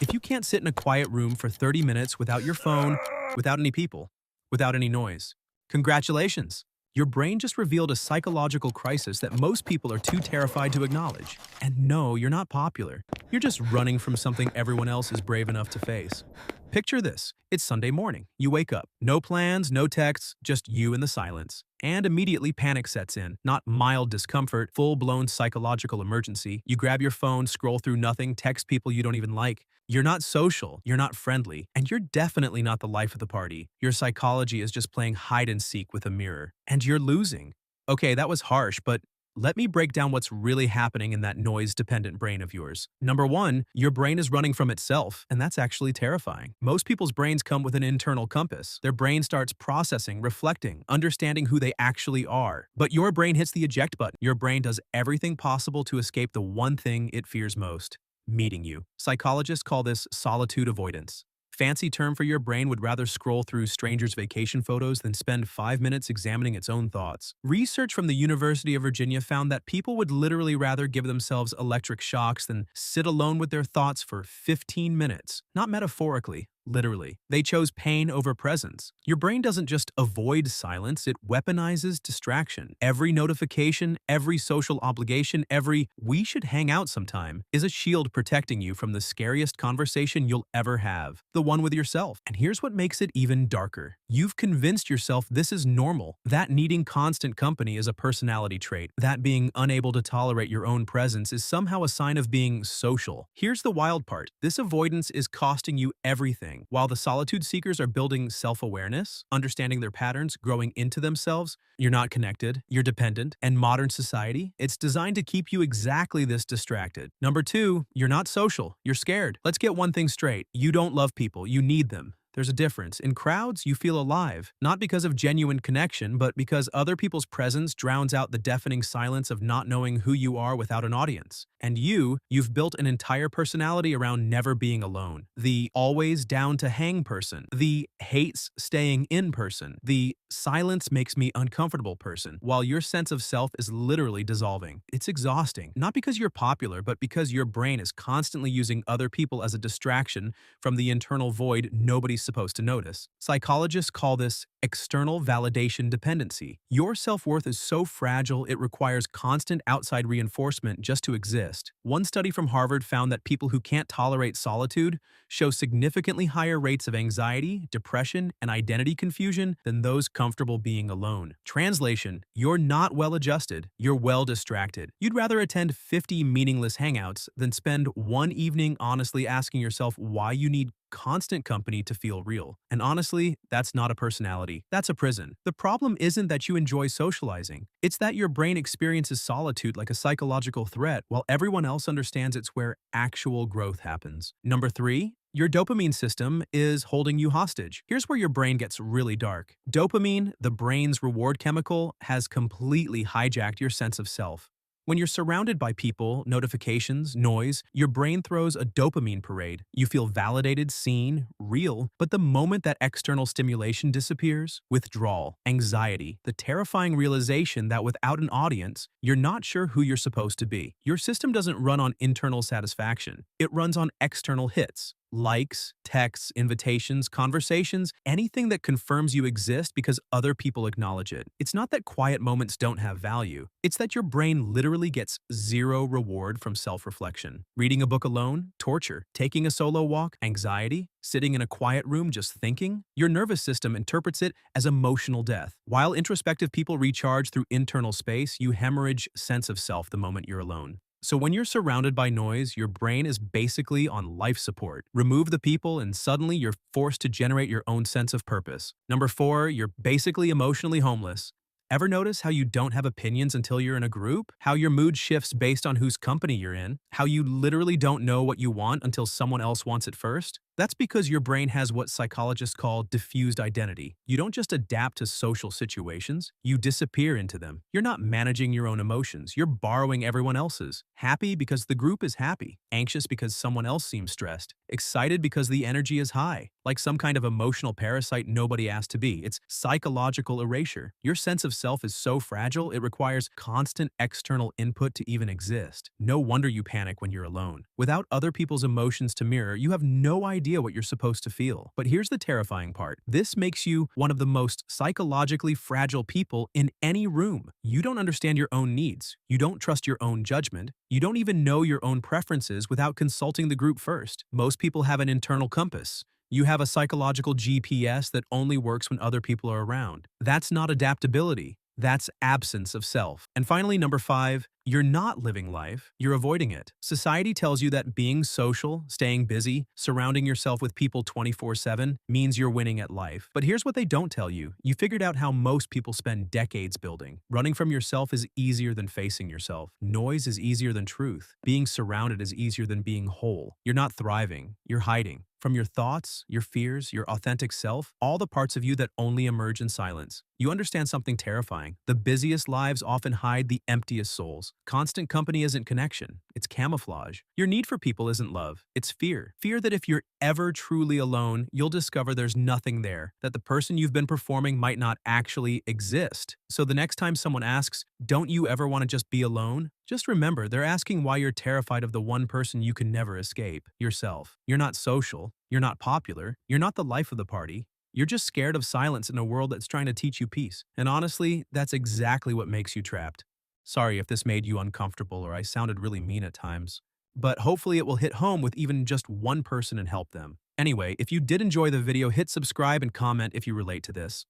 If you can't sit in a quiet room for 30 minutes without your phone, without any people, without any noise, congratulations! Your brain just revealed a psychological crisis that most people are too terrified to acknowledge. And no, you're not popular. You're just running from something everyone else is brave enough to face. Picture this. It's Sunday morning. You wake up. No plans, no texts, just you and the silence. And immediately panic sets in. Not mild discomfort, full-blown psychological emergency. You grab your phone, scroll through nothing, text people you don't even like. You're not social, you're not friendly, and you're definitely not the life of the party. Your psychology is just playing hide and seek with a mirror. And you're losing. Okay, that was harsh, but let me break down what's really happening in that noise-dependent brain of yours. Number one, your brain is running from itself, and that's actually terrifying. Most people's brains come with an internal compass. Their brain starts processing, reflecting, understanding who they actually are. But your brain hits the eject button. Your brain does everything possible to escape the one thing it fears most: meeting you. Psychologists call this solitude avoidance. Fancy term for your brain would rather scroll through strangers' vacation photos than spend 5 minutes examining its own thoughts. Research from the University of Virginia found that people would literally rather give themselves electric shocks than sit alone with their thoughts for 15 minutes. Not metaphorically, literally. They chose pain over presence. Your brain doesn't just avoid silence, it weaponizes distraction. Every notification, every social obligation, every "we should hang out sometime" is a shield protecting you from the scariest conversation you'll ever have, the one with yourself. And here's what makes it even darker. You've convinced yourself this is normal, that needing constant company is a personality trait, that being unable to tolerate your own presence is somehow a sign of being social. Here's the wild part. This avoidance is costing you everything. While the solitude seekers are building self-awareness, understanding their patterns, growing into themselves, you're not connected, you're dependent, and modern society, it's designed to keep you exactly this distracted. Number two, you're not social, you're scared. Let's get one thing straight. You don't love people, you need them. There's a difference. In crowds, you feel alive, not because of genuine connection, but because other people's presence drowns out the deafening silence of not knowing who you are without an audience. And you've built an entire personality around never being alone. The always down to hang person, the hates staying in person, the silence makes me uncomfortable person, while your sense of self is literally dissolving. It's exhausting, not because you're popular, but because your brain is constantly using other people as a distraction from the internal void nobody's supposed to notice. Psychologists call this external validation dependency. Your self-worth is so fragile it requires constant outside reinforcement just to exist. One study from Harvard found that people who can't tolerate solitude show significantly higher rates of anxiety, depression, and identity confusion than those comfortable being alone. Translation: you're not well-adjusted, you're well-distracted. You'd rather attend 50 meaningless hangouts than spend one evening honestly asking yourself why you need constant company to feel real. And honestly, that's not a personality. That's a prison. The problem isn't that you enjoy socializing. It's that your brain experiences solitude like a psychological threat while everyone else understands it's where actual growth happens. Number three, your dopamine system is holding you hostage. Here's where your brain gets really dark. Dopamine, the brain's reward chemical, has completely hijacked your sense of self. When you're surrounded by people, notifications, noise, your brain throws a dopamine parade. You feel validated, seen, real, but the moment that external stimulation disappears, withdrawal, anxiety, the terrifying realization that without an audience, you're not sure who you're supposed to be. Your system doesn't run on internal satisfaction. It runs on external hits. Likes, texts, invitations, conversations, anything that confirms you exist because other people acknowledge it. It's not that quiet moments don't have value. It's that your brain literally gets zero reward from self-reflection. Reading a book alone? Torture. Taking a solo walk? Anxiety. Sitting in a quiet room just thinking? Your nervous system interprets it as emotional death. While introspective people recharge through internal space, you hemorrhage sense of self the moment you're alone. So when you're surrounded by noise, your brain is basically on life support. Remove the people and suddenly you're forced to generate your own sense of purpose. Number four, you're basically emotionally homeless. Ever notice how you don't have opinions until you're in a group? How your mood shifts based on whose company you're in? How you literally don't know what you want until someone else wants it first? That's because your brain has what psychologists call diffused identity. You don't just adapt to social situations, you disappear into them. You're not managing your own emotions, you're borrowing everyone else's. Happy because the group is happy, anxious because someone else seems stressed, excited because the energy is high. Like some kind of emotional parasite nobody asked to be. It's psychological erasure. Your sense of self is so fragile, it requires constant external input to even exist. No wonder you panic when you're alone. Without other people's emotions to mirror, you have no idea what you're supposed to feel. But here's the terrifying part. This makes you one of the most psychologically fragile people in any room. You don't understand your own needs. You don't trust your own judgment. You don't even know your own preferences without consulting the group first. Most people have an internal compass. You have a psychological GPS that only works when other people are around. That's not adaptability. That's absence of self. And finally, number 5, you're not living life, you're avoiding it. Society tells you that being social, staying busy, surrounding yourself with people 24/7 means you're winning at life. But here's what they don't tell you. You figured out how most people spend decades building. Running from yourself is easier than facing yourself. Noise is easier than truth. Being surrounded is easier than being whole. You're not thriving, you're hiding. From your thoughts, your fears, your authentic self, all the parts of you that only emerge in silence. You understand something terrifying. The busiest lives often hide the emptiest souls. Constant company isn't connection, it's camouflage. Your need for people isn't love, it's fear. Fear that if you're ever truly alone, you'll discover there's nothing there, that the person you've been performing might not actually exist. So the next time someone asks, "Don't you ever want to just be alone?" just remember they're asking why you're terrified of the one person you can never escape, yourself. You're not social, you're not popular, you're not the life of the party. You're just scared of silence in a world that's trying to teach you peace. And honestly, that's exactly what makes you trapped. Sorry if this made you uncomfortable or I sounded really mean at times. But hopefully it will hit home with even just one person and help them. Anyway, if you did enjoy the video, hit subscribe and comment if you relate to this.